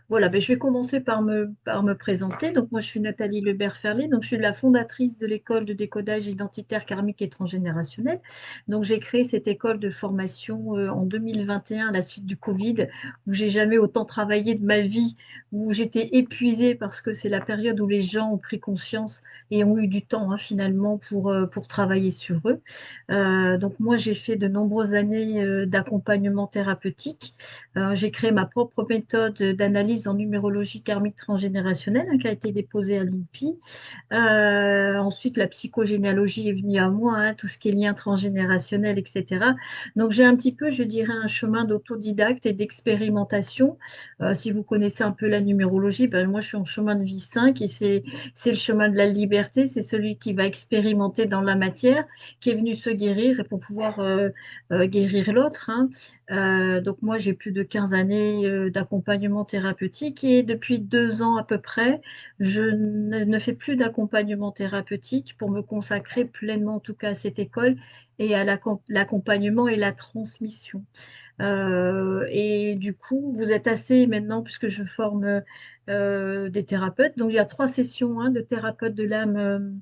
Voilà, ben, je vais commencer par me présenter. Donc, moi, je suis Nathalie Lebert-Ferlé. Donc, je suis la fondatrice de l'école de décodage identitaire karmique et transgénérationnel. Donc, j'ai créé cette école de formation en 2021 à la suite du Covid, où j'ai jamais autant travaillé de ma vie, où j'étais épuisée parce que c'est la période où les gens ont pris conscience et ont eu du temps finalement pour travailler sur eux. Donc, moi, j'ai fait de nombreuses années d'accompagnement thérapeutique. J'ai créé ma propre méthode d'analyse en numérologie karmique transgénérationnelle qui a été déposée à l'INPI. Ensuite, la psychogénéalogie est venue à moi, tout ce qui est lien transgénérationnel, etc. Donc, j'ai un petit peu, je dirais, un chemin d'autodidacte et d'expérimentation. Si vous connaissez un peu la numérologie, ben, moi, je suis en chemin de vie 5 et c'est le chemin de la liberté. C'est celui qui va expérimenter dans la matière, qui est venu se guérir et pour pouvoir guérir l'autre. Donc moi, j'ai plus de 15 années d'accompagnement thérapeutique et depuis 2 ans à peu près, je ne fais plus d'accompagnement thérapeutique pour me consacrer pleinement en tout cas à cette école et à l'accompagnement et la transmission. Et du coup, vous êtes assez maintenant, puisque je forme des thérapeutes. Donc il y a 3 sessions de thérapeute de l'âme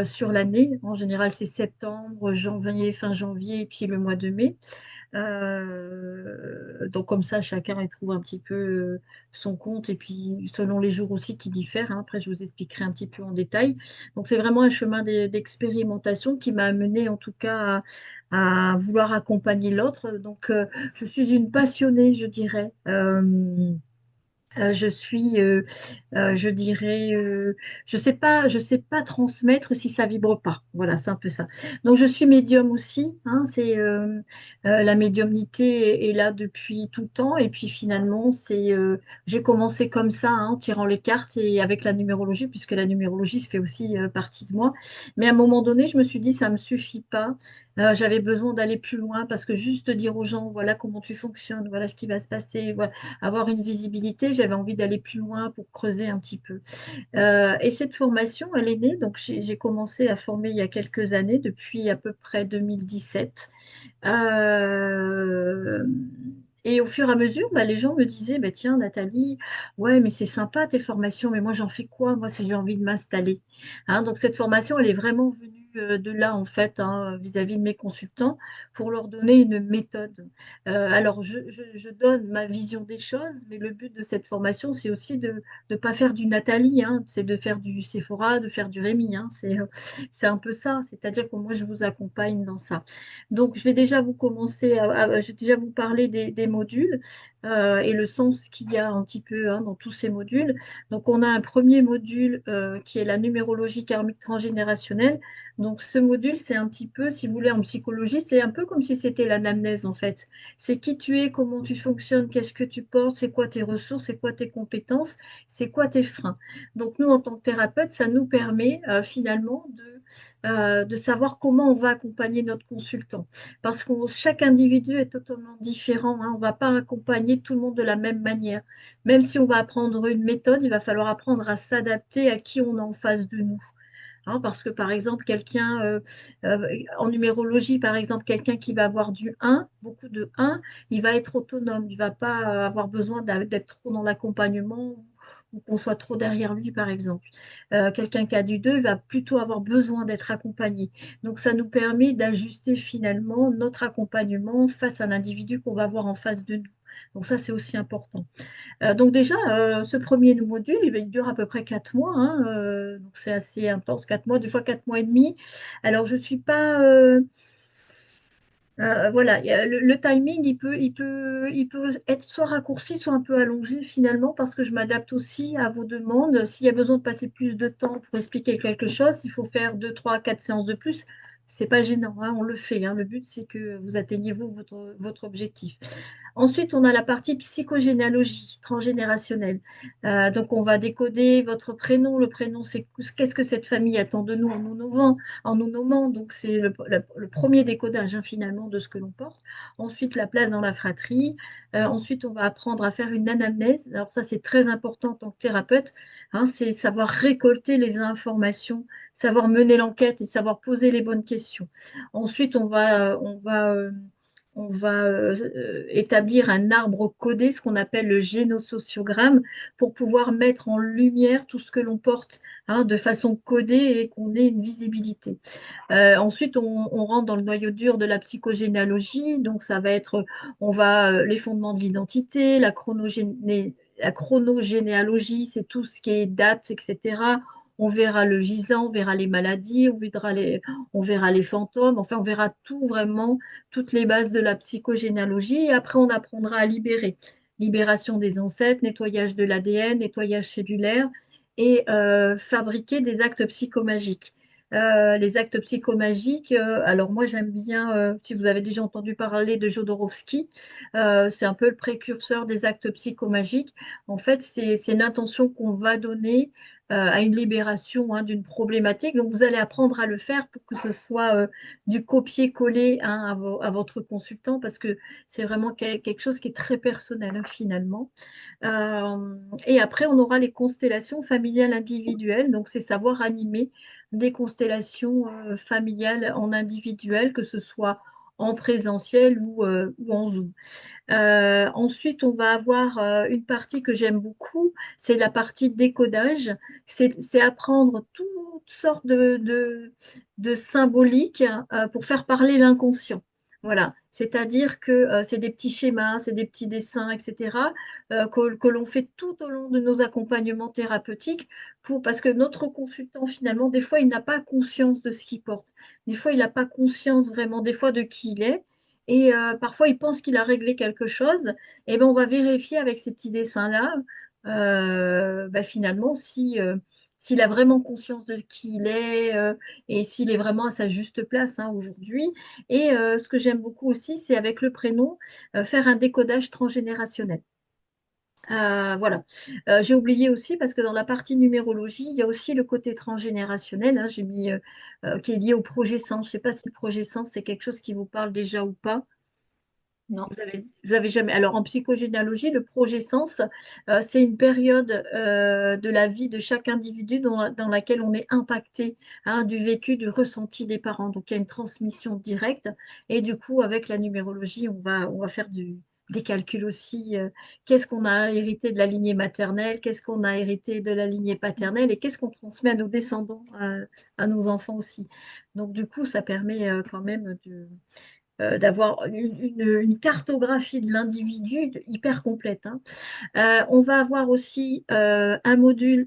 sur l'année. En général, c'est septembre, janvier, fin janvier et puis le mois de mai. Donc comme ça, chacun y trouve un petit peu son compte et puis selon les jours aussi qui diffèrent. Après, je vous expliquerai un petit peu en détail. Donc c'est vraiment un chemin d'expérimentation qui m'a amené en tout cas à vouloir accompagner l'autre. Donc je suis une passionnée, je dirais. Je suis, je dirais, je sais pas transmettre si ça vibre pas. Voilà, c'est un peu ça. Donc, je suis médium aussi. C'est la médiumnité est là depuis tout le temps. Et puis finalement, j'ai commencé comme ça, en tirant les cartes et avec la numérologie, puisque la numérologie se fait aussi partie de moi. Mais à un moment donné, je me suis dit, ça me suffit pas. J'avais besoin d'aller plus loin parce que juste dire aux gens, voilà comment tu fonctionnes, voilà ce qui va se passer, voilà avoir une visibilité, j'avais envie d'aller plus loin pour creuser un petit peu. Et cette formation, elle est née, donc j'ai commencé à former il y a quelques années, depuis à peu près 2017. Euh, et au fur et à mesure, les gens me disaient, tiens, Nathalie, ouais, mais c'est sympa tes formations, mais moi j'en fais quoi? Moi, si j'ai envie de m'installer. Donc cette formation, elle est vraiment venue de là, en fait, vis-à-vis de mes consultants, pour leur donner une méthode. Alors, je donne ma vision des choses, mais le but de cette formation, c'est aussi de ne pas faire du Nathalie, c'est de faire du Sephora, de faire du Rémi. C'est un peu ça, c'est-à-dire que moi, je vous accompagne dans ça. Donc, je vais déjà vous commencer je vais déjà vous parler des modules et le sens qu'il y a un petit peu dans tous ces modules. Donc, on a un premier module qui est la numérologie karmique transgénérationnelle. Donc, ce module, c'est un petit peu, si vous voulez, en psychologie, c'est un peu comme si c'était l'anamnèse en fait. C'est qui tu es, comment tu fonctionnes, qu'est-ce que tu portes, c'est quoi tes ressources, c'est quoi tes compétences, c'est quoi tes freins. Donc, nous, en tant que thérapeute, ça nous permet finalement de savoir comment on va accompagner notre consultant. Parce que chaque individu est totalement différent. On ne va pas accompagner tout le monde de la même manière. Même si on va apprendre une méthode, il va falloir apprendre à s'adapter à qui on a en face de nous. Parce que, par exemple, quelqu'un en numérologie, par exemple, quelqu'un qui va avoir du 1, beaucoup de 1, il va être autonome. Il ne va pas avoir besoin d'être trop dans l'accompagnement ou qu'on soit trop derrière lui, par exemple. Quelqu'un qui a du 2 va plutôt avoir besoin d'être accompagné. Donc, ça nous permet d'ajuster finalement notre accompagnement face à l'individu qu'on va voir en face de nous. Donc, ça, c'est aussi important. Donc déjà, ce premier module, il dure à peu près 4 mois, donc c'est assez intense, 4 mois, des fois 4 mois et demi. Alors je suis pas, voilà, le timing, il peut être soit raccourci, soit un peu allongé finalement, parce que je m'adapte aussi à vos demandes. S'il y a besoin de passer plus de temps pour expliquer quelque chose, il faut faire 2, 3, 4 séances de plus. C'est pas gênant, on le fait. Le but, c'est que vous atteigniez votre objectif. Ensuite, on a la partie psychogénéalogie transgénérationnelle. Donc, on va décoder votre prénom. Le prénom, c'est qu'est-ce que cette famille attend de nous en nous nommant. Donc, c'est le premier décodage finalement de ce que l'on porte. Ensuite, la place dans la fratrie. Ensuite, on va apprendre à faire une anamnèse. Alors, ça, c'est très important en tant que thérapeute. C'est savoir récolter les informations, savoir mener l'enquête et savoir poser les bonnes questions. Ensuite, on va établir un arbre codé, ce qu'on appelle le génosociogramme, pour pouvoir mettre en lumière tout ce que l'on porte, hein, de façon codée et qu'on ait une visibilité. Ensuite, on rentre dans le noyau dur de la psychogénéalogie. Donc, ça va être, les fondements de l'identité, la chronogénéalogie, c'est tout ce qui est date, etc. On verra le gisant, on verra les maladies, on verra les fantômes. Enfin, on verra tout vraiment, toutes les bases de la psychogénéalogie. Et après, on apprendra à libérer. Libération des ancêtres, nettoyage de l'ADN, nettoyage cellulaire et fabriquer des actes psychomagiques. Les actes psychomagiques, alors moi j'aime bien, si vous avez déjà entendu parler de Jodorowsky, c'est un peu le précurseur des actes psychomagiques. En fait, c'est une intention qu'on va donner à une libération, hein, d'une problématique. Donc vous allez apprendre à le faire pour que ce soit du copier-coller, hein, à votre consultant, parce que c'est vraiment quelque chose qui est très personnel, hein, finalement. Et après, on aura les constellations familiales individuelles. Donc, c'est savoir animer des constellations familiales en individuel, que ce soit en présentiel ou en Zoom. Ensuite, on va avoir une partie que j'aime beaucoup, c'est la partie décodage. C'est apprendre toutes sortes de symboliques pour faire parler l'inconscient. Voilà, c'est-à-dire que c'est des petits schémas, c'est des petits dessins, etc., que l'on fait tout au long de nos accompagnements thérapeutiques, parce que notre consultant, finalement, des fois, il n'a pas conscience de ce qu'il porte. Des fois, il n'a pas conscience vraiment, des fois, de qui il est. Et parfois, il pense qu'il a réglé quelque chose. Et ben, on va vérifier avec ces petits dessins-là, finalement, s'il a vraiment conscience de qui il est, et s'il est vraiment à sa juste place, hein, aujourd'hui. Et ce que j'aime beaucoup aussi, c'est avec le prénom, faire un décodage transgénérationnel. Voilà. J'ai oublié aussi parce que dans la partie numérologie, il y a aussi le côté transgénérationnel, hein, j'ai mis, qui est lié au projet sens. Je ne sais pas si le projet sens, c'est quelque chose qui vous parle déjà ou pas. Non. Vous avez jamais. Alors, en psychogénéalogie, le projet-sens, c'est une période de la vie de chaque individu dans laquelle on est impacté, hein, du vécu, du ressenti des parents. Donc, il y a une transmission directe. Et du coup, avec la numérologie, on va faire des calculs aussi. Qu'est-ce qu'on a hérité de la lignée maternelle? Qu'est-ce qu'on a hérité de la lignée paternelle? Et qu'est-ce qu'on transmet à nos descendants, à nos enfants aussi? Donc, du coup, ça permet quand même d'avoir une cartographie de l'individu hyper complète, hein. On va avoir aussi un module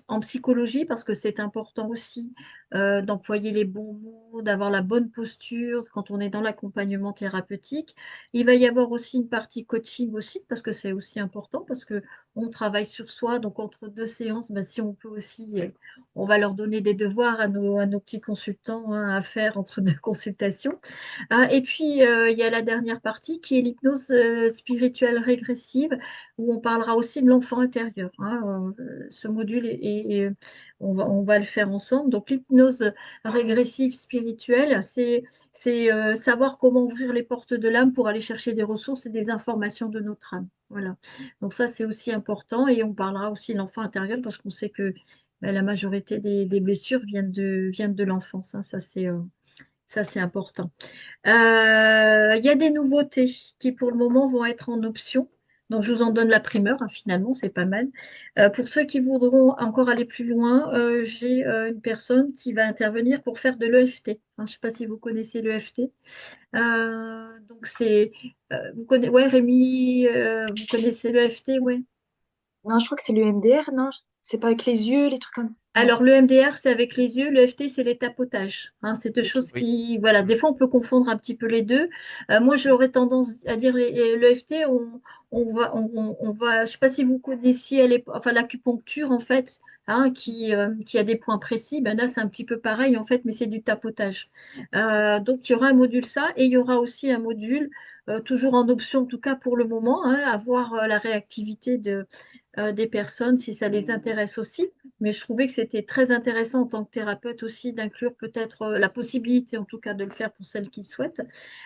en psychologie parce que c'est important aussi d'employer les bons mots, d'avoir la bonne posture quand on est dans l'accompagnement thérapeutique. Il va y avoir aussi une partie coaching aussi parce que c'est aussi important parce que on travaille sur soi. Donc entre deux séances, ben, si on peut aussi, on va leur donner des devoirs à nos petits consultants, hein, à faire entre deux consultations. Et puis, il y a la dernière partie qui est l'hypnose spirituelle régressive, où on parlera aussi de l'enfant intérieur, hein. Ce module, on va le faire ensemble. Donc, l'hypnose régressive spirituelle, c'est savoir comment ouvrir les portes de l'âme pour aller chercher des ressources et des informations de notre âme. Voilà. Donc, ça, c'est aussi important. Et on parlera aussi de l'enfant intérieur parce qu'on sait que ben, la majorité des blessures viennent de l'enfance, hein. Ça, c'est important. Il y a des nouveautés qui, pour le moment, vont être en option. Donc, je vous en donne la primeur, hein, finalement, c'est pas mal. Pour ceux qui voudront encore aller plus loin, j'ai une personne qui va intervenir pour faire de l'EFT. Je ne sais pas si vous connaissez l'EFT. Donc, ouais, Rémi, vous connaissez l'EFT, ouais. Non, je crois que c'est le MDR, non? C'est pas avec les yeux, les trucs comme... Non. Alors, le MDR, c'est avec les yeux, le FT, c'est les tapotages, hein, c'est deux Ok. choses qui, voilà, des fois, on peut confondre un petit peu les deux. Moi, j'aurais tendance à dire le FT, je ne sais pas si vous connaissiez enfin, l'acupuncture, en fait, hein, qui a des points précis. Ben là, c'est un petit peu pareil, en fait, mais c'est du tapotage. Donc, il y aura un module ça, et il y aura aussi un module, toujours en option, en tout cas pour le moment, hein, à voir la réactivité des personnes, si ça les intéresse aussi. Mais je trouvais que c'était très intéressant en tant que thérapeute aussi d'inclure peut-être la possibilité, en tout cas, de le faire pour celles qui le souhaitent.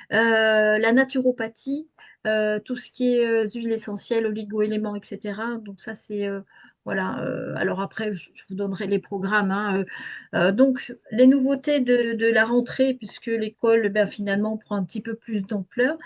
La naturopathie, tout ce qui est huiles essentielles, oligo-éléments, etc. Donc ça, c'est Voilà. Alors après, je vous donnerai les programmes, hein. Donc, les nouveautés de la rentrée, puisque l'école, ben, finalement, prend un petit peu plus d'ampleur.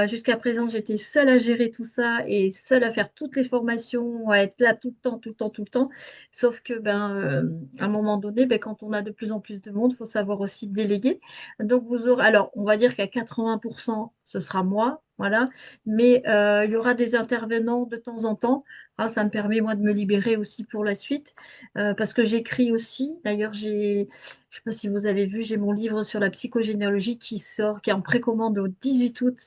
Jusqu'à présent, j'étais seule à gérer tout ça et seule à faire toutes les formations, à être là tout le temps, tout le temps, tout le temps. Sauf que, ben, à un moment donné, ben, quand on a de plus en plus de monde, il faut savoir aussi déléguer. Donc, vous aurez, alors, on va dire qu'à 80%, ce sera moi, voilà. Mais il y aura des intervenants de temps en temps. Ah, ça me permet, moi, de me libérer aussi pour la suite, parce que j'écris aussi. D'ailleurs, je ne sais pas si vous avez vu, j'ai mon livre sur la psychogénéalogie qui sort, qui est en précommande au 18 août.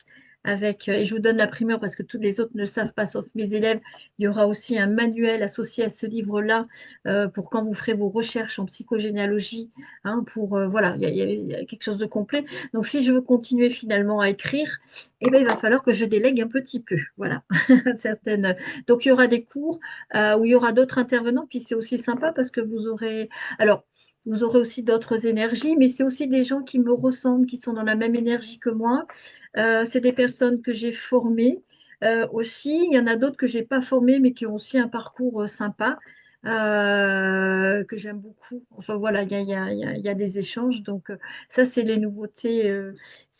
Et je vous donne la primeur parce que tous les autres ne le savent pas, sauf mes élèves. Il y aura aussi un manuel associé à ce livre-là pour quand vous ferez vos recherches en psychogénéalogie. Hein, voilà, il y a quelque chose de complet. Donc, si je veux continuer finalement à écrire, eh ben, il va falloir que je délègue un petit peu. Voilà, certaines. Donc, il y aura des cours où il y aura d'autres intervenants. Puis, c'est aussi sympa parce que vous aurez. Alors, vous aurez aussi d'autres énergies, mais c'est aussi des gens qui me ressemblent, qui sont dans la même énergie que moi. C'est des personnes que j'ai formées aussi. Il y en a d'autres que je n'ai pas formées, mais qui ont aussi un parcours sympa, que j'aime beaucoup. Enfin voilà, il y a des échanges. Donc ça, c'est les nouveautés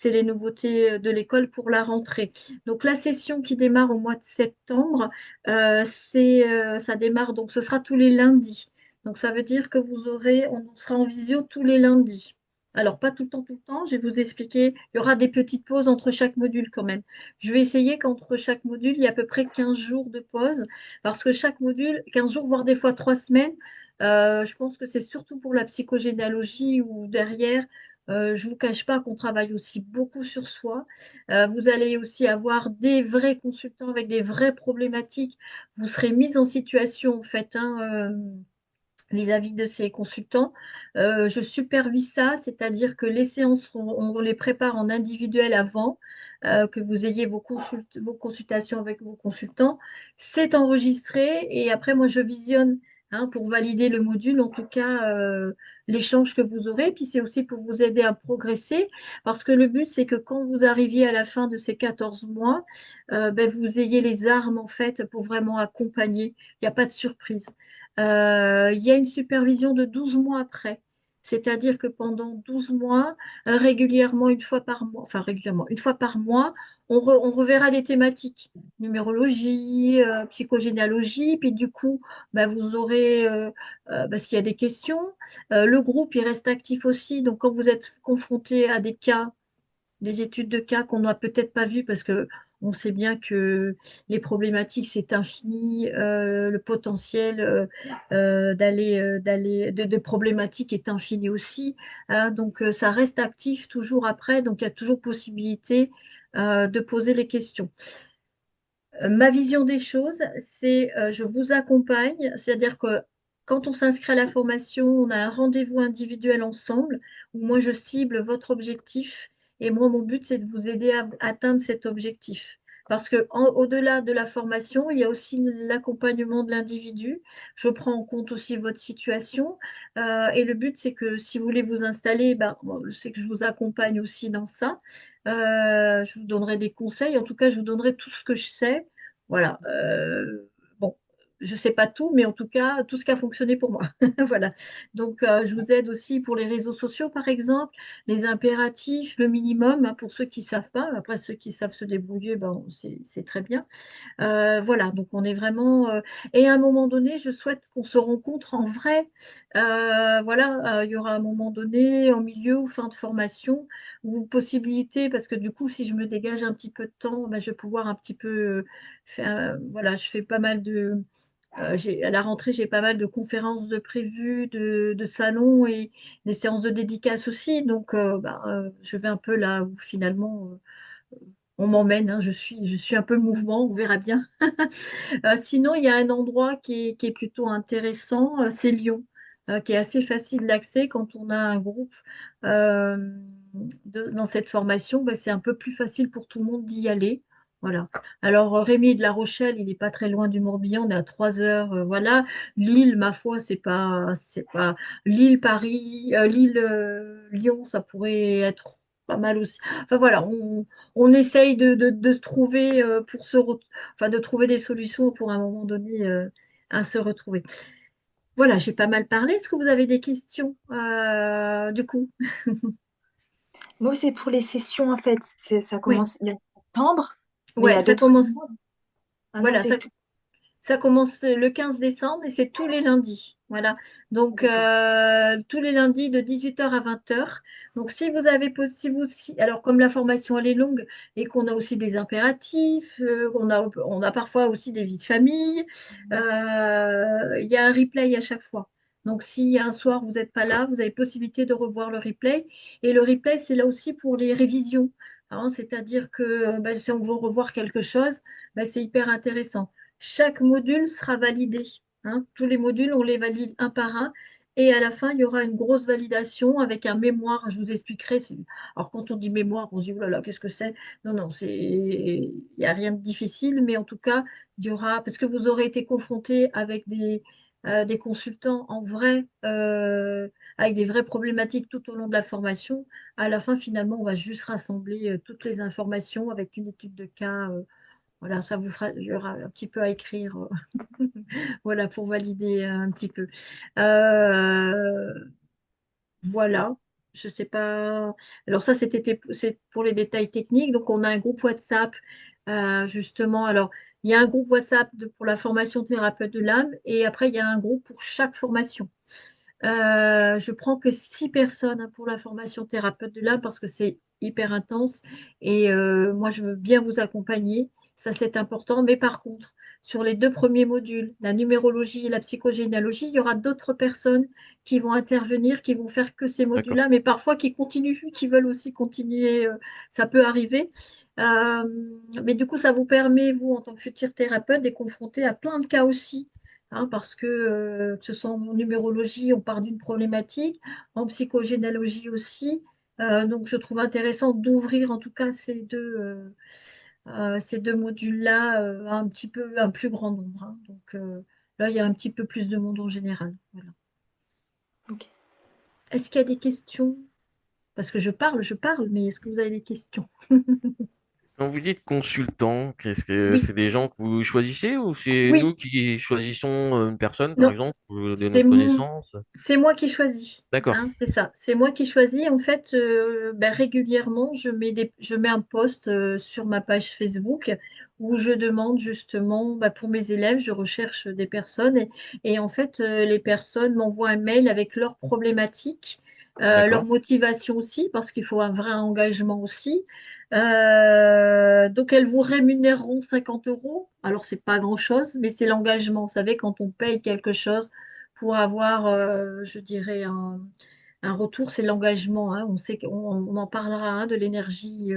de l'école pour la rentrée. Donc la session qui démarre au mois de septembre, ça démarre, donc ce sera tous les lundis. Donc ça veut dire que on sera en visio tous les lundis. Alors, pas tout le temps, je vais vous expliquer. Il y aura des petites pauses entre chaque module quand même. Je vais essayer qu'entre chaque module, il y a à peu près 15 jours de pause, parce que chaque module, 15 jours, voire des fois 3 semaines, je pense que c'est surtout pour la psychogénéalogie ou derrière. Je ne vous cache pas qu'on travaille aussi beaucoup sur soi. Vous allez aussi avoir des vrais consultants avec des vraies problématiques. Vous serez mis en situation, en fait, hein, vis-à-vis de ces consultants. Je supervise ça, c'est-à-dire que les séances, on les prépare en individuel avant, que vous ayez vos consultations avec vos consultants. C'est enregistré et après, moi, je visionne hein, pour valider le module, en tout cas, l'échange que vous aurez. Puis c'est aussi pour vous aider à progresser, parce que le but, c'est que quand vous arriviez à la fin de ces 14 mois, ben, vous ayez les armes, en fait, pour vraiment accompagner. Il n'y a pas de surprise. Il y a une supervision de 12 mois après. C'est-à-dire que pendant 12 mois, régulièrement, une fois par mois, enfin régulièrement, une fois par mois, on reverra les thématiques, numérologie, psychogénéalogie, puis du coup, bah, vous aurez, parce qu'il y a des questions, le groupe, il reste actif aussi, donc quand vous êtes confronté à des cas, des études de cas qu'on n'a peut-être pas vues parce que on sait bien que les problématiques, c'est infini, le potentiel de problématiques est infini aussi. Hein. Donc, ça reste actif toujours après. Donc, il y a toujours possibilité de poser les questions. Ma vision des choses, c'est je vous accompagne, c'est-à-dire que quand on s'inscrit à la formation, on a un rendez-vous individuel ensemble où moi je cible votre objectif et moi mon but c'est de vous aider à atteindre cet objectif. Parce que au-delà de la formation, il y a aussi l'accompagnement de l'individu. Je prends en compte aussi votre situation et le but c'est que si vous voulez vous installer, ben, bon, c'est que je vous accompagne aussi dans ça. Je vous donnerai des conseils. En tout cas, je vous donnerai tout ce que je sais. Voilà. Bon, je ne sais pas tout, mais en tout cas, tout ce qui a fonctionné pour moi. Voilà. Donc, je vous aide aussi pour les réseaux sociaux, par exemple, les impératifs, le minimum, hein, pour ceux qui ne savent pas. Après, ceux qui savent se débrouiller, ben, c'est très bien. Voilà, donc on est vraiment. Et à un moment donné, je souhaite qu'on se rencontre en vrai. Voilà, il y aura un moment donné, en milieu ou fin de formation, ou possibilité, parce que du coup, si je me dégage un petit peu de temps, ben, je vais pouvoir un petit peu voilà, je fais pas mal de. À la rentrée, j'ai pas mal de conférences de prévues, de salons et des séances de dédicaces aussi. Donc, je vais un peu là où finalement on m'emmène. Hein. Je suis un peu mouvement, on verra bien. Sinon, il y a un endroit qui est plutôt intéressant, c'est Lyon, qui est assez facile d'accès quand on a un groupe euh, dans cette formation. Ben, c'est un peu plus facile pour tout le monde d'y aller. Voilà. Alors, Rémi est de La Rochelle, il n'est pas très loin du Morbihan, on est à 3 heures. Voilà. Lille, ma foi, c'est pas. Lille, Paris, Lille, Lyon, ça pourrait être pas mal aussi. Enfin voilà, on essaye de se trouver enfin, de trouver des solutions pour un moment donné à se retrouver. Voilà, j'ai pas mal parlé. Est-ce que vous avez des questions du coup? Moi, c'est pour les sessions, en fait. Ça Oui, commence, il y a septembre, mais il y ouais, a ça d'autres commence. mois. Maintenant, Voilà, c'est tout. ça commence le 15 décembre et c'est tous les lundis. Voilà. Donc, D'accord. tous les lundis de 18h à 20h. Donc, si vous avez, alors comme la formation elle est longue et qu'on a aussi des impératifs, on a parfois aussi des vies de famille, il y a un replay à chaque fois. Donc, si un soir vous n'êtes pas D'accord. là, vous avez possibilité de revoir le replay. Et le replay, c'est là aussi pour les révisions. Hein, c'est-à-dire que ben, si on veut revoir quelque chose, ben, c'est hyper intéressant. Chaque module sera validé. Hein. Tous les modules, on les valide un par un. Et à la fin, il y aura une grosse validation avec un mémoire. Je vous expliquerai. Alors, quand on dit mémoire, on se dit, oh là là, qu'est-ce que c'est? Non, non, il n'y a rien de difficile, mais en tout cas, il y aura, parce que vous aurez été confronté avec des consultants en vrai, avec des vraies problématiques tout au long de la formation. À la fin, finalement, on va juste rassembler toutes les informations avec une étude de cas. Voilà, ça vous fera, il y aura un petit peu à écrire, voilà, pour valider un petit peu. Euh, voilà, je sais pas. Alors ça, c'est pour les détails techniques. Donc, on a un groupe WhatsApp, justement. Alors, il y a un groupe WhatsApp pour la formation thérapeute de l'âme, et après, il y a un groupe pour chaque formation. Je prends que 6 personnes hein, pour la formation thérapeute de l'âme parce que c'est hyper intense et moi je veux bien vous accompagner, ça c'est important. Mais par contre, sur les 2 premiers modules, la numérologie et la psychogénéalogie, il y aura d'autres personnes qui vont intervenir, qui vont faire que ces D'accord. modules-là, mais parfois qui continuent, qui veulent aussi continuer, ça peut arriver. Euh, mais du coup, ça vous permet, vous, en tant que futur thérapeute, d'être confronté à plein de cas aussi hein, parce que ce soit en numérologie, on part d'une problématique, en psychogénéalogie aussi. Donc, je trouve intéressant d'ouvrir en tout cas ces deux modules-là à un petit peu, un plus grand nombre. Hein. Donc, là, il y a un petit peu plus de monde en général. Voilà. Ok. Est-ce qu'il y a des questions? Parce que je parle, mais est-ce que vous avez des questions? Quand vous dites consultant, qu'est-ce que Oui, c'est des gens que vous choisissez ou c'est nous oui, qui choisissons une personne, par non, exemple, de c'est notre connaissance? C'est moi qui choisis, D'accord. hein, c'est ça. C'est moi qui choisis. En fait, ben, régulièrement, je mets un post sur ma page Facebook où je demande justement, ben, pour mes élèves, je recherche des personnes et en fait, les personnes m'envoient un mail avec leurs problématiques, leur D'accord. motivation aussi, parce qu'il faut un vrai engagement aussi. Donc, elles vous rémunéreront 50 euros. Alors, c'est pas grand-chose, mais c'est l'engagement. Vous savez, quand on paye quelque chose, pour avoir, je dirais, un retour, c'est l'engagement. Hein. On sait qu'on en parlera hein, de l'énergie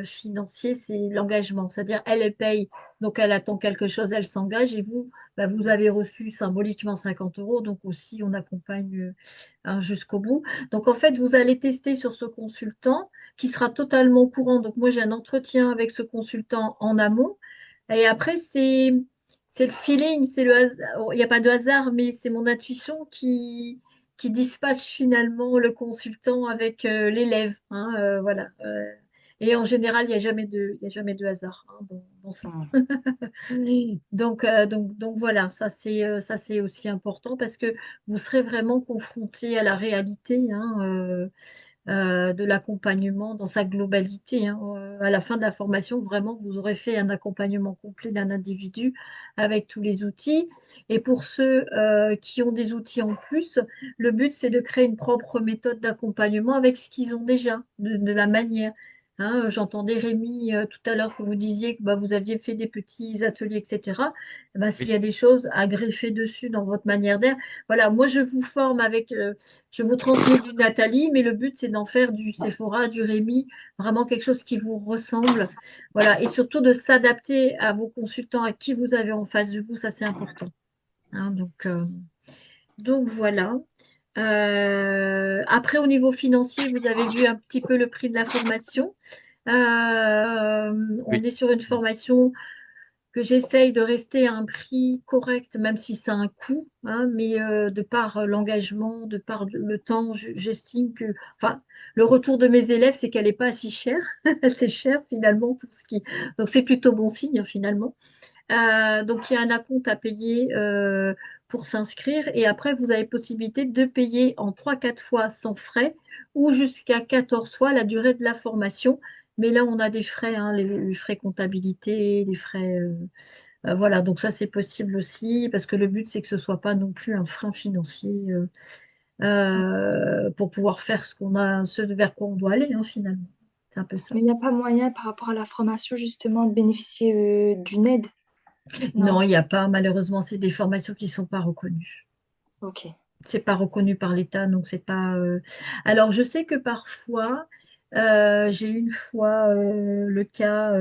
financière, c'est l'engagement. C'est-à-dire, elle paye, donc elle attend quelque chose, elle s'engage, et vous, bah, vous avez reçu symboliquement 50 euros, donc aussi on accompagne hein, jusqu'au bout. Donc en fait, vous allez tester sur ce consultant qui sera totalement au courant. Donc moi, j'ai un entretien avec ce consultant en amont. Et après, c'est le feeling, c'est le hasard. Il n'y a pas de hasard, mais c'est mon intuition qui dispatche finalement le consultant avec l'élève. Hein, voilà. Et en général, il y a jamais de hasard hein, dans ça. Hmm. Donc voilà, ça c'est aussi important parce que vous serez vraiment confronté à la réalité hein, de l'accompagnement dans sa globalité. Hein. À la fin de la formation, vraiment, vous aurez fait un accompagnement complet d'un individu avec tous les outils. Et pour ceux qui ont des outils en plus, le but, c'est de créer une propre méthode d'accompagnement avec ce qu'ils ont déjà, de la manière. Hein, j'entendais Rémi tout à l'heure que vous disiez que bah, vous aviez fait des petits ateliers, etc. Eh ben, s'il y Oui. a des choses à greffer dessus dans votre manière d'être, voilà, moi je vous forme avec je vous transmets du Nathalie, mais le but, c'est d'en faire du Sephora, du Rémi, vraiment quelque chose qui vous ressemble. Voilà. Et surtout de s'adapter à vos consultants, à qui vous avez en face de vous, ça c'est important. Hein, donc voilà. Après, au niveau financier, vous avez vu un petit peu le prix de la formation. On Oui. est sur une formation que j'essaye de rester à un prix correct, même si ça a un coût, hein, mais de par l'engagement, de par le temps, j'estime que, enfin, le retour de mes élèves, c'est qu'elle n'est pas si chère. C'est cher finalement pour ce qui. Donc c'est plutôt bon signe hein, finalement. Donc, il y a un acompte à payer pour s'inscrire. Et après, vous avez possibilité de payer en 3, 4 fois sans frais ou jusqu'à 14 fois la durée de la formation. Mais là, on a des frais, hein, les frais comptabilité, les frais. Voilà, donc ça, c'est possible aussi parce que le but, c'est que ce ne soit pas non plus un frein financier pour pouvoir faire ce vers quoi on doit aller, hein, finalement. C'est un peu ça. Mais il n'y a pas moyen par rapport à la formation justement de bénéficier d'une aide? Non, Non. il n'y a pas, malheureusement, c'est des formations qui ne sont pas reconnues. Ok. C'est pas reconnu par l'État, donc c'est pas. Alors, je sais que parfois, j'ai eu une fois le cas,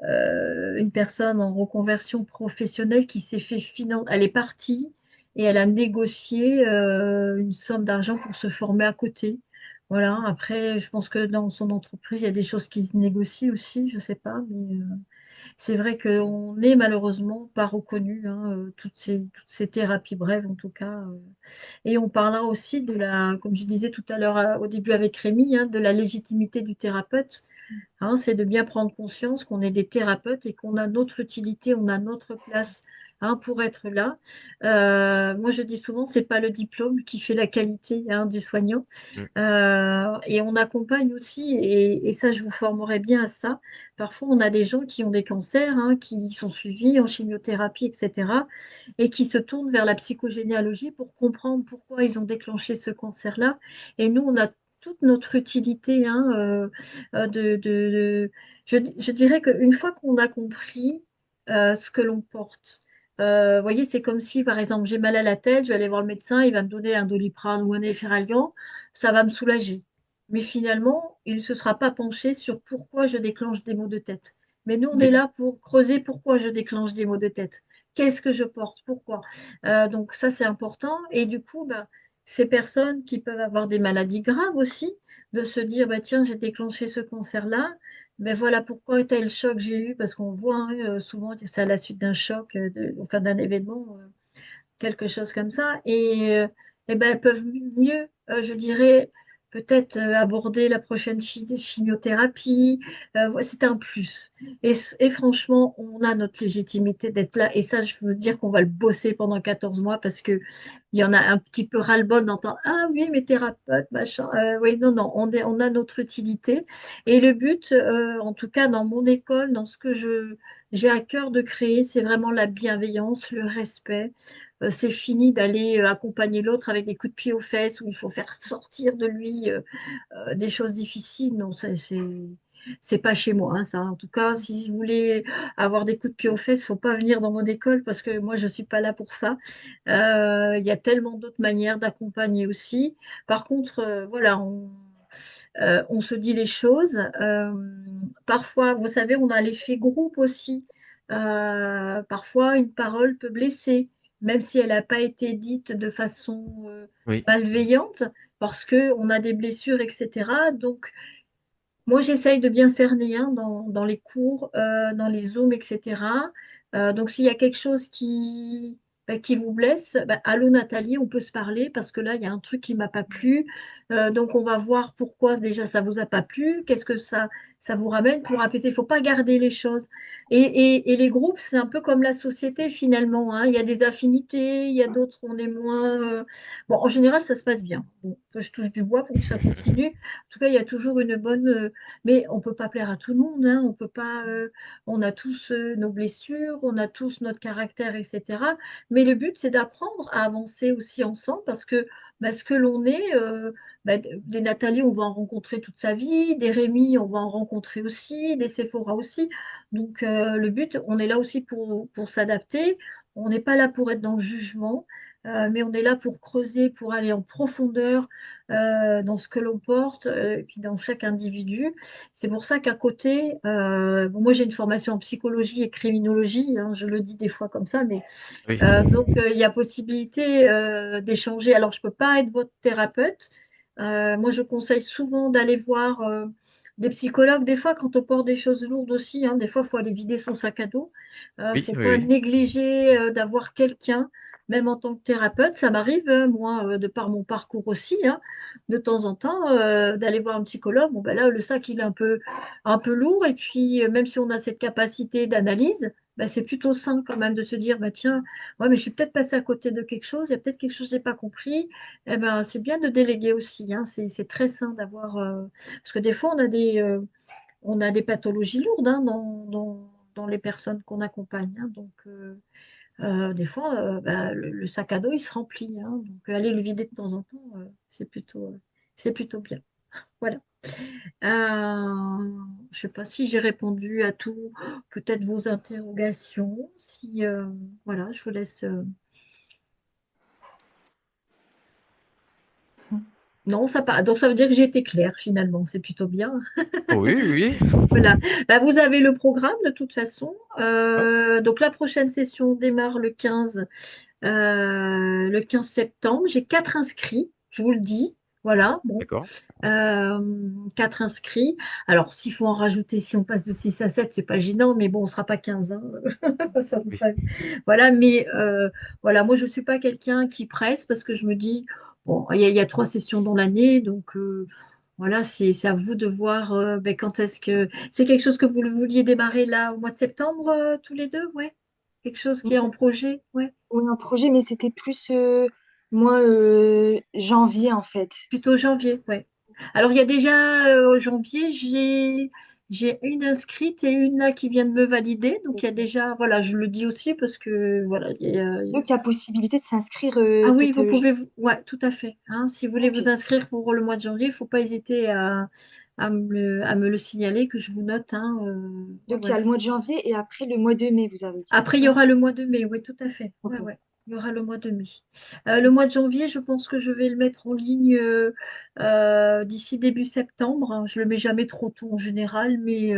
une personne en reconversion professionnelle qui s'est fait financer. Elle est partie et elle a négocié une somme d'argent pour se former à côté. Voilà. Après, je pense que dans son entreprise, il y a des choses qui se négocient aussi, je sais pas, mais. C'est vrai qu'on n'est malheureusement pas reconnu, hein, toutes ces thérapies brèves en tout cas. Et on parlera aussi de la, comme je disais tout à l'heure au début avec Rémi, hein, de la légitimité du thérapeute. Hein, c'est de bien prendre conscience qu'on est des thérapeutes et qu'on a notre utilité, on a notre place, hein, pour être là. Moi, je dis souvent, c'est pas le diplôme qui fait la qualité, hein, du soignant. Mm. Et on accompagne aussi, et ça, je vous formerai bien à ça. Parfois, on a des gens qui ont des cancers, hein, qui sont suivis en chimiothérapie, etc., et qui se tournent vers la psychogénéalogie pour comprendre pourquoi ils ont déclenché ce cancer-là. Et nous, on a toute notre utilité, hein, je dirais qu'une fois qu'on a compris ce que l'on porte, vous voyez, c'est comme si, par exemple, j'ai mal à la tête, je vais aller voir le médecin, il va me donner un Doliprane ou un Efferalgan, ça va me soulager. Mais finalement, il ne se sera pas penché sur pourquoi je déclenche des maux de tête. Mais nous, on est Oui, là pour creuser pourquoi je déclenche des maux de tête. Qu'est-ce que je porte? Pourquoi? Donc ça, c'est important. Et du coup, bah, ces personnes qui peuvent avoir des maladies graves aussi, de se dire, bah, tiens, j'ai déclenché ce cancer-là, mais voilà pourquoi tel choc j'ai eu, parce qu'on voit, hein, souvent que c'est à la suite d'un choc, enfin d'un événement, quelque chose comme ça. Et ben, elles peuvent mieux, je dirais, peut-être aborder la prochaine chimiothérapie. C'est un plus. Et franchement, on a notre légitimité d'être là. Et ça, je veux dire qu'on va le bosser pendant 14 mois parce que il y en a un petit peu ras-le-bol d'entendre ah oui, mais thérapeute, machin. Oui, non, non, on a notre utilité. Et le but, en tout cas dans mon école, dans ce que j'ai à cœur de créer, c'est vraiment la bienveillance, le respect. C'est fini d'aller accompagner l'autre avec des coups de pied aux fesses où il faut faire sortir de lui des choses difficiles. Non, c'est pas chez moi, hein, ça. En tout cas, si vous voulez avoir des coups de pied aux fesses, faut pas venir dans mon école parce que moi, je suis pas là pour ça. Il y a tellement d'autres manières d'accompagner aussi. Par contre, voilà, on se dit les choses. Parfois, vous savez, on a l'effet groupe aussi. Parfois, une parole peut blesser, même si elle n'a pas été dite de façon oui. malveillante, parce qu'on a des blessures, etc. Donc, moi, j'essaye de bien cerner, hein, dans les cours, dans les Zooms, etc. Donc, s'il y a quelque chose qui vous blesse, bah, allô Nathalie, on peut se parler parce que là, il y a un truc qui m'a pas plu. Donc, on va voir pourquoi déjà ça vous a pas plu, qu'est-ce que ça vous ramène pour apaiser. Il faut pas garder les choses. Et les groupes, c'est un peu comme la société finalement, hein. Il y a des affinités, il y a d'autres où on est moins. Bon, en général, ça se passe bien. Bon, que je touche du bois pour que ça continue. En tout cas, il y a toujours une bonne. Mais on ne peut pas plaire à tout le monde, hein. On peut pas. On a tous nos blessures, on a tous notre caractère, etc. Mais le but, c'est d'apprendre à avancer aussi ensemble parce que bah, ce que l'on est, des Nathalie, on va en rencontrer toute sa vie, des Rémi, on va en rencontrer aussi, des Sephora aussi. Donc, le but, on est là aussi pour s'adapter. On n'est pas là pour être dans le jugement, mais on est là pour creuser, pour aller en profondeur dans ce que l'on porte, et puis dans chaque individu. C'est pour ça qu'à côté, bon, moi j'ai une formation en psychologie et criminologie, hein, je le dis des fois comme ça, mais Oui, donc il y a possibilité d'échanger. Alors je ne peux pas être votre thérapeute. Moi je conseille souvent d'aller voir des psychologues, des fois quand on porte des choses lourdes aussi, hein, des fois il faut aller vider son sac à dos. Il ne oui, faut oui, pas oui. négliger d'avoir quelqu'un. même en tant que thérapeute, ça m'arrive, moi, de par mon parcours aussi, hein, de temps en temps, d'aller voir un psychologue. Bon, ben là, le sac, il est un peu lourd. Et puis, même si on a cette capacité d'analyse, ben, c'est plutôt sain quand même de se dire, bah, tiens, ouais, mais je suis peut-être passé à côté de quelque chose, il y a peut-être quelque chose que je n'ai pas compris. Eh ben, c'est bien de déléguer aussi, hein. C'est très sain d'avoir... parce que des fois, on a des pathologies lourdes, hein, dans les personnes qu'on accompagne, hein. Donc, des fois, bah, le sac à dos, il se remplit, hein. Donc, aller le vider de temps en temps, c'est plutôt bien. Voilà. Je ne sais pas si j'ai répondu à tout, peut-être vos interrogations. Si, voilà, je vous laisse. Non, ça pas. Donc, ça veut dire que j'ai été claire finalement. C'est plutôt bien. Oui, oui. Voilà. Bah, vous avez le programme de toute façon. Ouais, Donc, la prochaine session démarre le 15 septembre. J'ai 4 inscrits, je vous le dis. Voilà. Bon. d'accord. Euh, 4 inscrits. Alors, s'il faut en rajouter, si on passe de 6 à 7, c'est pas gênant, mais bon, on ne sera pas 15, hein. Ça va Oui. pas- Voilà, mais voilà, moi, je ne suis pas quelqu'un qui presse parce que je me dis, bon, il y a 3 sessions dans l'année, donc voilà, c'est à vous de voir ben, quand est-ce que. C'est quelque chose que vous vouliez démarrer là au mois de septembre, tous les deux, ouais? Quelque chose qui Mais est en projet, ouais? oui, un projet, mais c'était plus moi janvier en fait. Plutôt janvier, ouais. Alors, il y a déjà janvier, j'ai une inscrite et une là qui vient de me valider. Donc, il y a déjà, voilà, je le dis aussi parce que, voilà, Donc il y a possibilité de s'inscrire ah oui, peut-être. vous pouvez, ouais, tout à fait, hein. Si vous voulez Ok. vous inscrire pour le mois de janvier, il ne faut pas hésiter à me le signaler, que je vous note, hein, ouais, Donc il y ouais. a le mois de janvier et après le mois de mai, vous avez dit, c'est Après, il y ça? aura le mois de mai, oui, tout à fait. Ouais, Ok. ouais. Il y aura le mois de mai. Le mois de janvier, je pense que je vais le mettre en ligne d'ici début septembre, hein. Je le mets jamais trop tôt en général, mais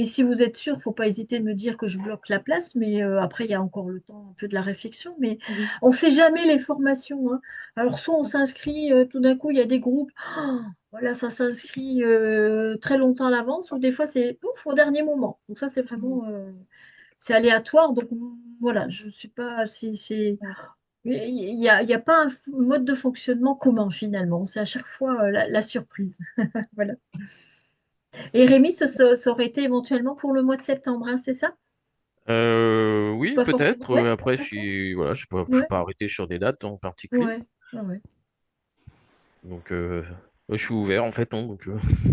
si vous êtes sûr, il ne faut pas hésiter de me dire que je bloque la place. Mais après, il y a encore le temps un peu de la réflexion. Mais Oui. on ne sait jamais les formations, hein. Alors, soit on s'inscrit, tout d'un coup, il y a des groupes. Oh, voilà, ça s'inscrit très longtemps à l'avance, ou des fois, c'est pouf, au dernier moment. Donc ça, c'est Mm. vraiment c'est aléatoire, donc voilà, je sais pas Ouais. il y a pas un mode de fonctionnement commun finalement. C'est à chaque fois la surprise. Voilà. Et Rémi, ça aurait été éventuellement pour le mois de septembre, hein, c'est ça? Oui, Pas forcément. peut-être. Ouais, Après, d'accord. voilà, je suis Ouais, pas arrêté sur des dates en particulier. ouais, ouais, ouais. Donc, ouais, je suis ouvert en fait, hein, donc,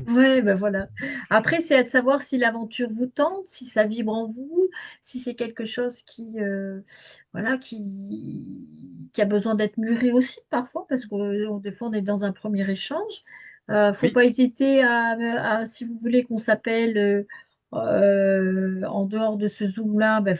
Ouais, ben voilà. Après, c'est à de savoir si l'aventure vous tente, si ça vibre en vous, si c'est quelque chose voilà, qui a besoin d'être mûri aussi parfois, parce que des fois, on est dans un premier échange. Faut oui, pas hésiter si vous voulez qu'on s'appelle en dehors de ce Zoom-là, ben,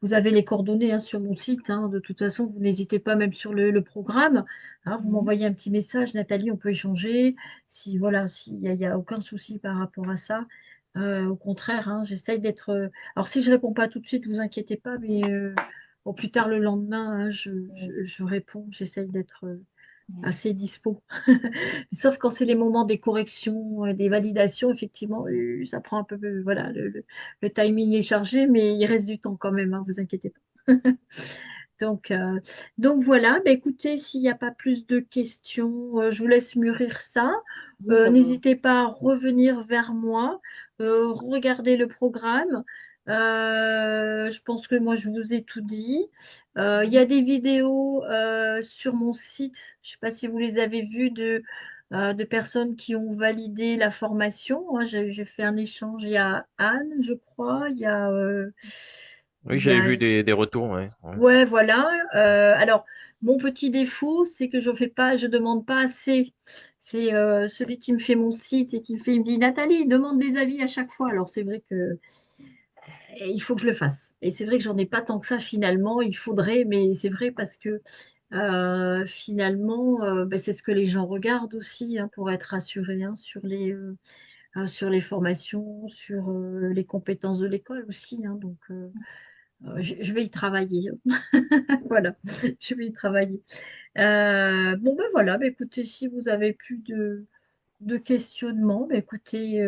vous avez les coordonnées, hein, sur mon site, hein. De toute façon, vous n'hésitez pas, même sur le programme, hein, vous Mhm. m'envoyez un petit message, Nathalie, on peut échanger. Si voilà, il y a aucun souci par rapport à ça. Au contraire, hein, j'essaye d'être. Alors, si je réponds pas tout de suite, vous inquiétez pas, mais au plus tard le lendemain, hein, je réponds. J'essaye d'être assez dispo. Sauf quand c'est les moments des corrections, des validations, effectivement, ça prend un peu. Voilà, le timing est chargé, mais il reste du temps quand même, hein, vous inquiétez pas. Donc, euh, donc voilà, bah écoutez, s'il n'y a pas plus de questions, je vous laisse mûrir ça. Oui, d'abord. N'hésitez pas à revenir vers moi, regardez le programme. Je pense que moi, je vous ai tout dit. Il y Mhm. a des vidéos sur mon site, je ne sais pas si vous les avez vues, de personnes qui ont validé la formation. Moi, j'ai fait un échange, il y a Anne, je crois, oui, il y j'avais a vu des retours, ouais, ouais. Ouais, voilà. Alors, mon petit défaut, c'est que je demande pas assez. C'est celui qui me fait mon site et il me dit, Nathalie, demande des avis à chaque fois. Alors, c'est vrai que il faut que je le fasse. Et c'est vrai que j'en ai pas tant que ça finalement. Il faudrait, mais c'est vrai parce que finalement, ben, c'est ce que les gens regardent aussi, hein, pour être rassurés, hein, sur les formations, sur les compétences de l'école aussi, hein. Donc, je vais y travailler. Voilà, je vais y travailler. Bon, ben voilà, ben écoutez, si vous avez plus de questionnements, ben écoutez,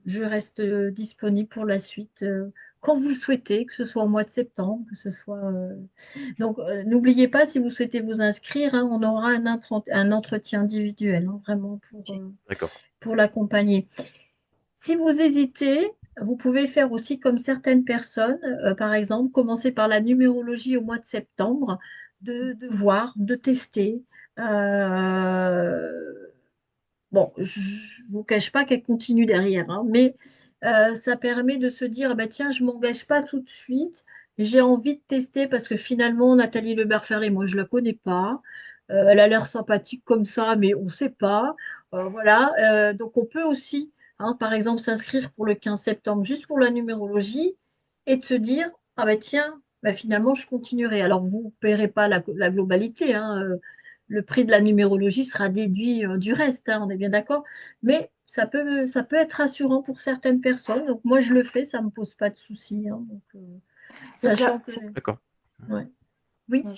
je reste disponible pour la suite, quand vous le souhaitez, que ce soit au mois de septembre, que ce soit. Donc, n'oubliez pas, si vous souhaitez vous inscrire, hein, on aura un entretien individuel, hein, vraiment D'accord. pour l'accompagner. Si vous hésitez, vous pouvez faire aussi comme certaines personnes, par exemple, commencer par la numérologie au mois de septembre, de voir, de tester. Euh, Bon, je ne vous cache pas qu'elle continue derrière, hein, mais ça permet de se dire, bah, tiens, je ne m'engage pas tout de suite, j'ai envie de tester parce que finalement, Nathalie Lebert-Ferlé, moi, je ne la connais pas. Elle a l'air sympathique comme ça, mais on ne sait pas. Voilà. Donc, on peut aussi, hein, par exemple, s'inscrire pour le 15 septembre, juste pour la numérologie, et de se dire, ah bah tiens, bah, finalement, je continuerai. Alors, vous ne paierez pas la globalité, hein, le prix de la numérologie sera déduit du reste, hein, on est bien d'accord. Mais ça peut être rassurant pour certaines personnes. Donc moi, je le fais, ça ne me pose pas de soucis, hein. Donc, Donc sachant là, que... D'accord. Ouais. Oui, non,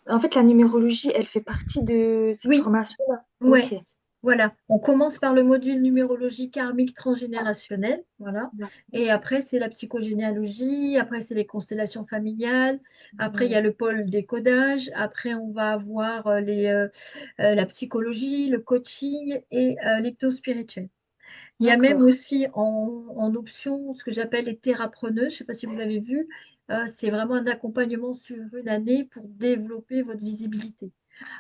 en fait, la numérologie, elle fait partie de cette oui, formation-là. ouais. Ok. Voilà. On commence par le module numérologie karmique transgénérationnelle. Voilà. Et après, c'est la psychogénéalogie. Après, c'est les constellations familiales. Après, il y a le pôle décodage. Après, on va avoir la psychologie, le coaching et l'hypnospirituel. Il y a même D'accord. aussi en option ce que j'appelle les thérapreneurs. Je ne sais pas si vous l'avez vu. C'est vraiment un accompagnement sur une année pour développer votre visibilité.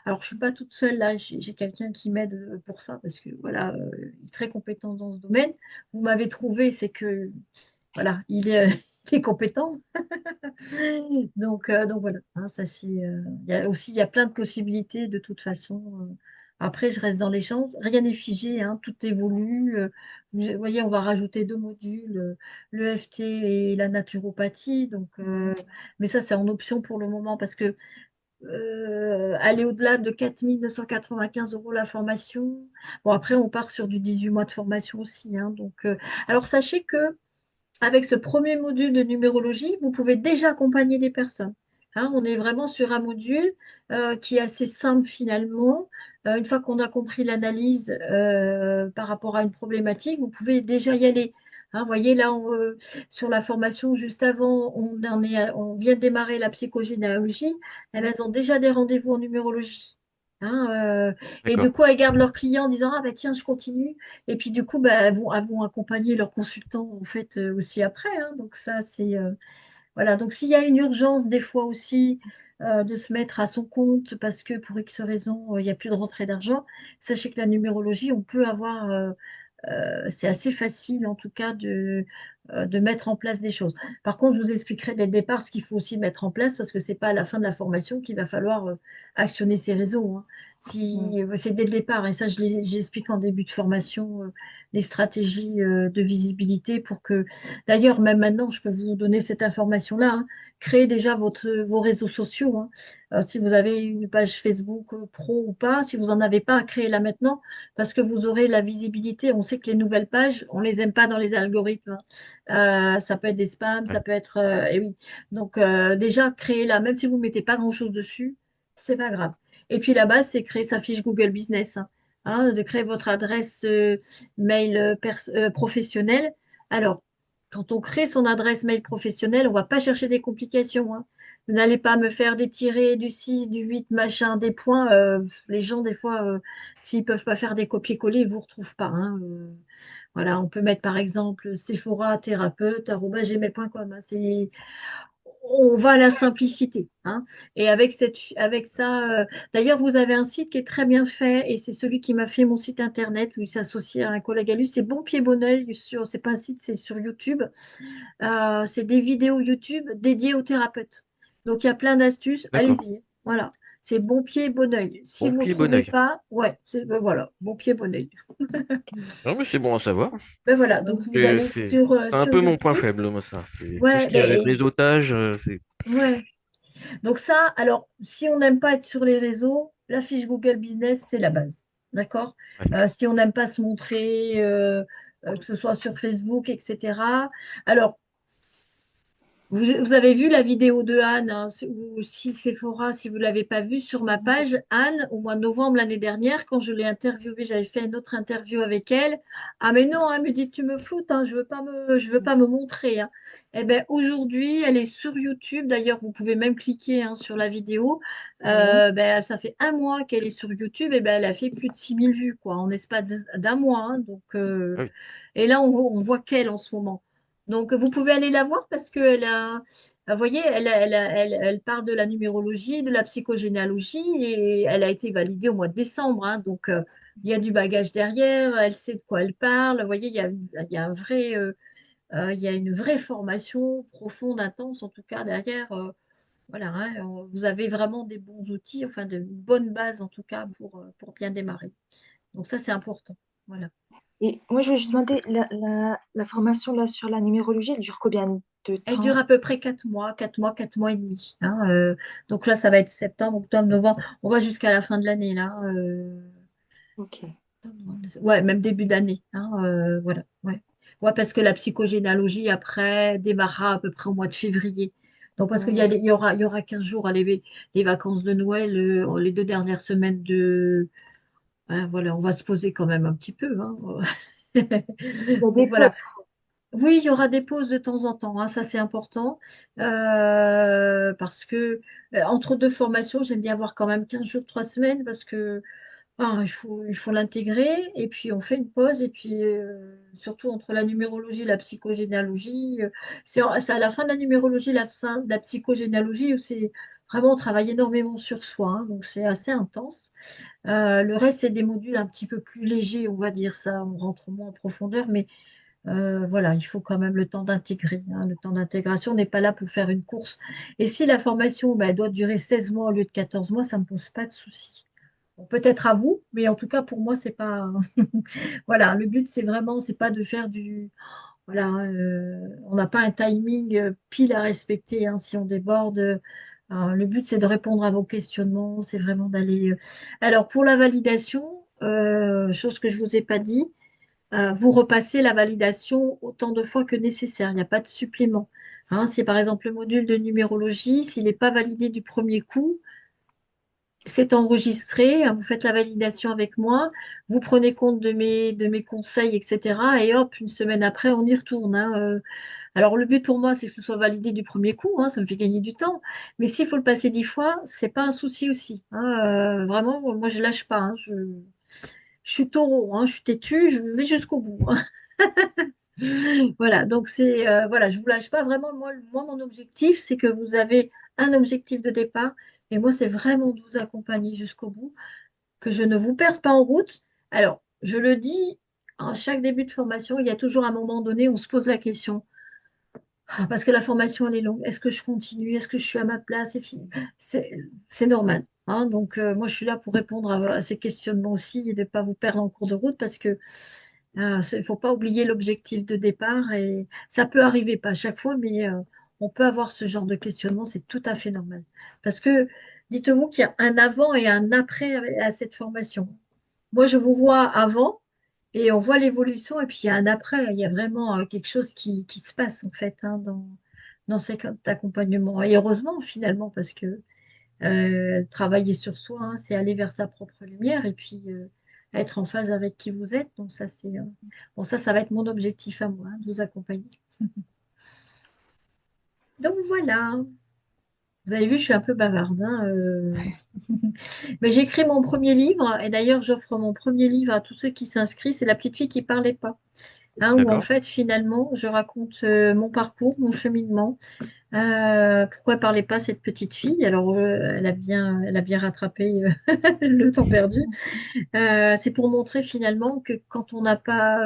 Alors, je ne suis pas toute seule là. J'ai quelqu'un qui m'aide pour ça parce que voilà, il est très compétent dans ce domaine. Vous m'avez trouvé, c'est que voilà, il est compétent. Donc voilà, hein, ça c'est. Il y a plein de possibilités de toute façon. Après, je reste dans l'échange. Rien n'est figé, hein, tout évolue. Vous voyez, on va rajouter 2 modules, le FT et la naturopathie. Donc, mais ça, c'est en option pour le moment parce que aller au-delà de 4 995 € la formation. Bon, après, on part sur du 18 mois de formation aussi, hein. Donc, alors, sachez que avec ce premier module de numérologie, vous pouvez déjà accompagner des personnes. Hein, on est vraiment sur un module qui est assez simple finalement. Une fois qu'on a compris l'analyse par rapport à une problématique, vous pouvez déjà y aller. Hein, vous voyez là, sur la formation juste avant, on vient de démarrer la psychogénéalogie. Eh ben, elles ont déjà des rendez-vous en numérologie. Hein, et du D'accord. coup, elles gardent leurs clients en disant, ah ben tiens, je continue. Et puis du coup, bah, elles vont accompagner leurs consultants en fait aussi après, hein. Donc ça, c'est voilà. Donc s'il y a une urgence des fois aussi de se mettre à son compte parce que pour X raison, il n'y a plus de rentrée d'argent, sachez que la numérologie, on peut avoir, c'est assez facile en tout cas de mettre en place des choses. Par contre, je vous expliquerai dès le départ ce qu'il faut aussi mettre en place parce que c'est pas à la fin de la formation qu'il va falloir actionner ces réseaux, hein. Mm. Si, c'est dès le départ, et ça j'explique en début de formation les stratégies de visibilité pour que, d'ailleurs, même maintenant, je peux vous donner cette information-là, hein. Créez déjà vos réseaux sociaux, hein. Si vous avez une page Facebook pro ou pas, si vous n'en avez pas, créez-la maintenant parce que vous aurez la visibilité. On sait que les nouvelles pages, on les aime pas dans les algorithmes, hein. Ça peut être des spams, ça Ouais. peut être, et oui. Donc déjà, créez-la, même si vous ne mettez pas grand-chose dessus, c'est pas grave. Et puis la base, c'est créer sa fiche Google Business, hein. Hein, de créer votre adresse mail professionnelle. Alors, quand on crée son adresse mail professionnelle, on ne va pas chercher des complications, hein. Vous n'allez pas me faire des tirés, du 6, du 8, machin, des points. Les gens, des fois, s'ils ne peuvent pas faire des copier-coller, ils ne vous retrouvent pas, hein. Voilà, on peut mettre par exemple Sephora thérapeute @gmail.com, hein. On va à la simplicité, hein. Et avec ça, d'ailleurs, vous avez un site qui est très bien fait et c'est celui qui m'a fait mon site internet. Lui, c'est associé à un collègue à lui. C'est Bon Pied Bon Oeil. C'est pas un site, c'est sur YouTube. C'est des vidéos YouTube dédiées aux thérapeutes. Donc, il y a plein d'astuces. D'accord. Allez-y. Voilà. C'est Bon Pied Bon Oeil. Si Bon vous ne pied, bon trouvez oeil. pas, ouais, voilà, Bon Pied Bon Oeil. Non, mais c'est bon à savoir. Ben voilà, donc vous Et allez c'est un sur peu mon point YouTube. faible, moi, ça. C'est tout ce Ouais, qui est ben, réseautage, c'est. ouais. Donc ça, alors, si on n'aime pas être sur les réseaux, la fiche Google Business, c'est la base. D'accord? Ouais. Si on n'aime pas se montrer, que ce soit sur Facebook, etc. Alors, Vous avez vu la vidéo de Anne, hein, ou si Sephora, si vous ne l'avez pas vue sur ma page, Anne, au mois de novembre l'année dernière, quand je l'ai interviewée, j'avais fait une autre interview avec elle. Ah mais non, elle me dit, tu me floutes, hein, je veux pas me montrer, hein. Eh ben, aujourd'hui, elle est sur YouTube. D'ailleurs, vous pouvez même cliquer, hein, sur la vidéo. Oui. Ben, ça fait un mois qu'elle est sur YouTube, et ben, elle a fait plus de 6000 vues, quoi, en espace d'un mois, hein. Donc, Ah oui, et là, on voit qu'elle en ce moment. Donc, vous pouvez aller la voir parce qu'elle a, vous voyez, elle parle de la numérologie, de la psychogénéalogie et elle a été validée au mois de décembre, hein. Donc, il y a du bagage derrière, elle sait de quoi elle parle. Vous voyez, il y a un vrai, il y a une vraie formation profonde, intense, en tout cas, derrière. Voilà, hein, vous avez vraiment des bons outils, enfin, de bonnes bases, en tout cas, pour bien démarrer. Donc, ça, c'est important. Voilà. Et moi, je voulais juste demander, la formation là, sur la numérologie, elle dure combien de Elle dure temps? à peu près 4 mois, 4 mois et demi, hein. Donc là, ça va être septembre, octobre, novembre. On va jusqu'à la fin de l'année, là. Ok. Ouais, même début d'année, hein, voilà. Ouais. Ouais, parce que la psychogénéalogie, après, démarrera à peu près au mois de février. Donc, parce Hmm. il y aura 15 jours, à les vacances de Noël, les 2 dernières semaines de. Voilà, on va se poser quand même un petit peu, hein. Il y a Donc, des voilà. pauses, quoi. Oui, il y aura des pauses de temps en temps, hein, ça c'est important, parce que entre deux formations, j'aime bien avoir quand même 15 jours, 3 semaines, parce que il faut l'intégrer, et puis on fait une pause, et puis surtout entre la numérologie et la psychogénéalogie, c'est à la fin de la numérologie, la fin de la psychogénéalogie, où c'est vraiment on travaille énormément sur soi, hein, donc c'est assez intense. Le reste, c'est des modules un petit peu plus légers, on va dire ça, on rentre moins en profondeur, mais voilà, il faut quand même le temps d'intégrer, hein. Le temps d'intégration n'est pas là pour faire une course. Et si la formation, ben, elle doit durer 16 mois au lieu de 14 mois, ça ne me pose pas de souci. Bon, peut-être à vous, mais en tout cas pour moi, c'est pas. Voilà, le but, c'est vraiment, c'est pas de faire du. Voilà, on n'a pas un timing pile à respecter, hein, si on déborde. Le but, c'est de répondre à vos questionnements, c'est vraiment d'aller. Alors, pour la validation, chose que je ne vous ai pas dit, vous repassez la validation autant de fois que nécessaire. Il n'y a pas de supplément. Hein, si par exemple le module de numérologie, s'il n'est pas validé du premier coup, c'est enregistré, hein, vous faites la validation avec moi, vous prenez compte de mes conseils, etc. Et hop, une semaine après, on y retourne, hein. Alors le but pour moi, c'est que ce soit validé du premier coup, hein, ça me fait gagner du temps. Mais s'il faut le passer 10 fois, c'est pas un souci aussi, hein. Vraiment, moi je lâche pas, hein. Je suis taureau, hein, je suis têtue, je vais jusqu'au bout, hein. Voilà, donc c'est voilà, je vous lâche pas vraiment. Moi, mon objectif, c'est que vous avez un objectif de départ, et moi, c'est vraiment de vous accompagner jusqu'au bout, que je ne vous perde pas en route. Alors, je le dis, en chaque début de formation, il y a toujours un moment donné, on se pose la question. Parce que la formation, elle est longue. Est-ce que je continue? Est-ce que je suis à ma place? C'est fini. C'est normal, hein. Donc, moi, je suis là pour répondre à ces questionnements aussi et de ne pas vous perdre en cours de route, parce que il ne faut pas oublier l'objectif de départ, et ça peut arriver, pas à chaque fois, mais on peut avoir ce genre de questionnement, c'est tout à fait normal. Parce que dites-vous qu'il y a un avant et un après à cette formation. Moi, je vous vois avant et on voit l'évolution, et puis il y a un après, il y a vraiment quelque chose qui se passe en fait, hein, dans cet accompagnement. Et heureusement finalement, parce que travailler sur soi, hein, c'est aller vers sa propre lumière, et puis être en phase avec qui vous êtes. Donc ça, c'est bon, ça va être mon objectif à moi, hein, de vous accompagner. Donc voilà. Vous avez vu, je suis un peu bavarde, hein, Mais j'ai écrit mon premier livre, et d'ailleurs, j'offre mon premier livre à tous ceux qui s'inscrivent. C'est La petite fille qui parlait pas, hein, où en d'accord. fait, finalement, je raconte mon parcours, mon cheminement. Pourquoi elle parlait pas cette petite fille? Alors, elle a bien rattrapé le temps perdu. C'est pour montrer finalement que quand on n'a pas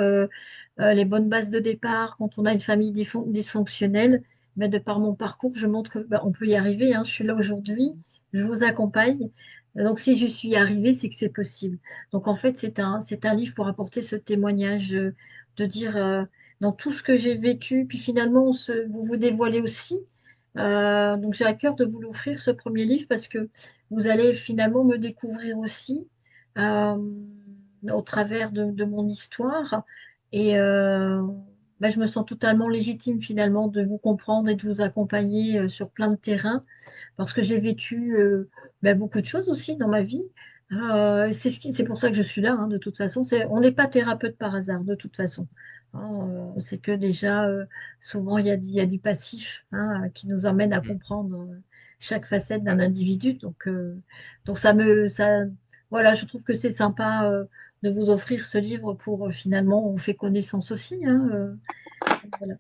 les bonnes bases de départ, quand on a une famille dysfonctionnelle, mais de par mon parcours, je montre que on peut y arriver, hein. Je suis là aujourd'hui, je vous accompagne. Donc si je suis arrivée, c'est que c'est possible. Donc en fait, c'est un livre pour apporter ce témoignage, de dire dans tout ce que j'ai vécu, puis finalement, vous vous dévoilez aussi. Donc j'ai à cœur de vous l'offrir, ce premier livre, parce que vous allez finalement me découvrir aussi au travers de mon histoire. Et bah, je me sens totalement légitime finalement de vous comprendre et de vous accompagner sur plein de terrains parce que j'ai vécu bah, beaucoup de choses aussi dans ma vie. C'est pour ça que je suis là, hein, de toute façon. On n'est pas thérapeute par hasard, de toute façon. C'est que déjà, souvent, il y a du passif qui nous emmène à Mm. comprendre chaque facette d'un individu. Donc voilà, je trouve que c'est sympa de vous offrir ce livre pour finalement, on fait connaissance aussi. Voilà.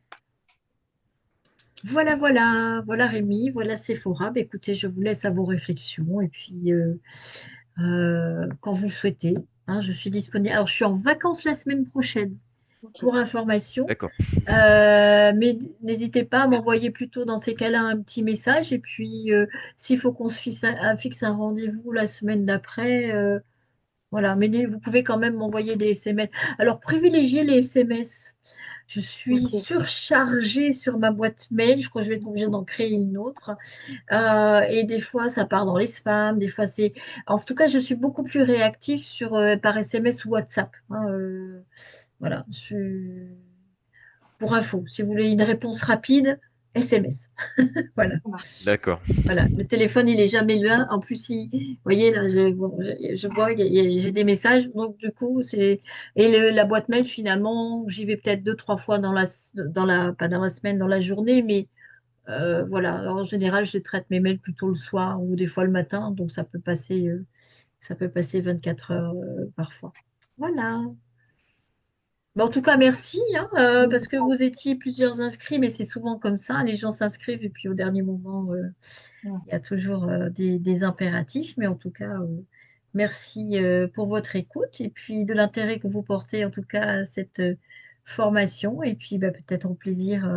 Voilà Rémi, voilà Sephora. Bah, écoutez, je vous laisse à vos réflexions et puis quand vous le souhaitez, je suis disponible. Alors, je suis en vacances la semaine prochaine Ok, pour information, D'accord. mais n'hésitez pas à m'envoyer plutôt dans ces cas-là un petit message et puis s'il faut qu'on se fixe un rendez-vous la semaine d'après, voilà. Mais vous pouvez quand même m'envoyer des SMS. Alors, privilégiez les SMS. Je suis ok. surchargée sur ma boîte mail. Je crois que je vais être obligée d'en créer une autre. Et des fois, ça part dans les spams. Des fois, c'est. En tout cas, je suis beaucoup plus réactive par SMS ou WhatsApp. Voilà. Pour info, si vous voulez une réponse rapide, SMS. Voilà. Ça marche. D'accord. Voilà, le téléphone, il est jamais là. En plus, vous voyez, là, je vois, j'ai des messages. Donc, du coup, la boîte mail, finalement, j'y vais peut-être deux, trois fois pas dans la semaine, dans la journée. Mais voilà, alors, en général, je traite mes mails plutôt le soir ou des fois le matin. Donc, ça peut passer 24 heures parfois. Voilà. En tout cas, merci, parce que vous étiez plusieurs inscrits, mais c'est souvent comme ça. Les gens s'inscrivent et puis au dernier moment, Ouais. il y a toujours des impératifs, mais en tout cas, merci pour votre écoute et puis de l'intérêt que vous portez en tout cas à cette formation et puis bah, peut-être au plaisir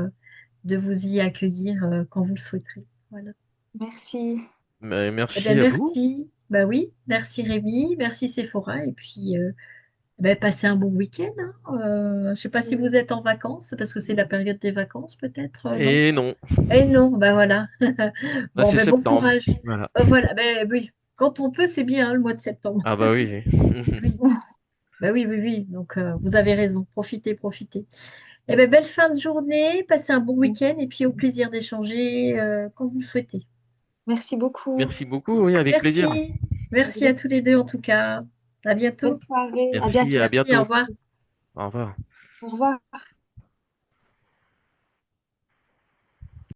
de vous y accueillir quand vous le souhaiterez. Voilà. Merci. Eh bien, Merci à vous. merci. Bah oui, merci Rémi, merci Sephora et puis passez un bon week-end. Je ne sais pas si vous êtes en vacances parce que c'est la période des vacances peut-être, non? Et non, Eh non, ben voilà. là Bon, c'est ben bon septembre. courage. Voilà. Voilà, ben oui. Quand on peut, c'est bien, le mois de septembre. Ah bah oui. Oui, ben oui, oui, oui. Donc, vous avez raison. Profitez, profitez. Eh ben, belle fin de journée. Passez un bon week-end et puis au plaisir d'échanger quand vous le souhaitez. Merci beaucoup. Merci beaucoup, oui, avec plaisir. Merci. Merci à tous les deux en tout cas. À Bonne bientôt. soirée. À Merci, bientôt. à Merci, au bientôt. revoir. Au revoir. Au revoir.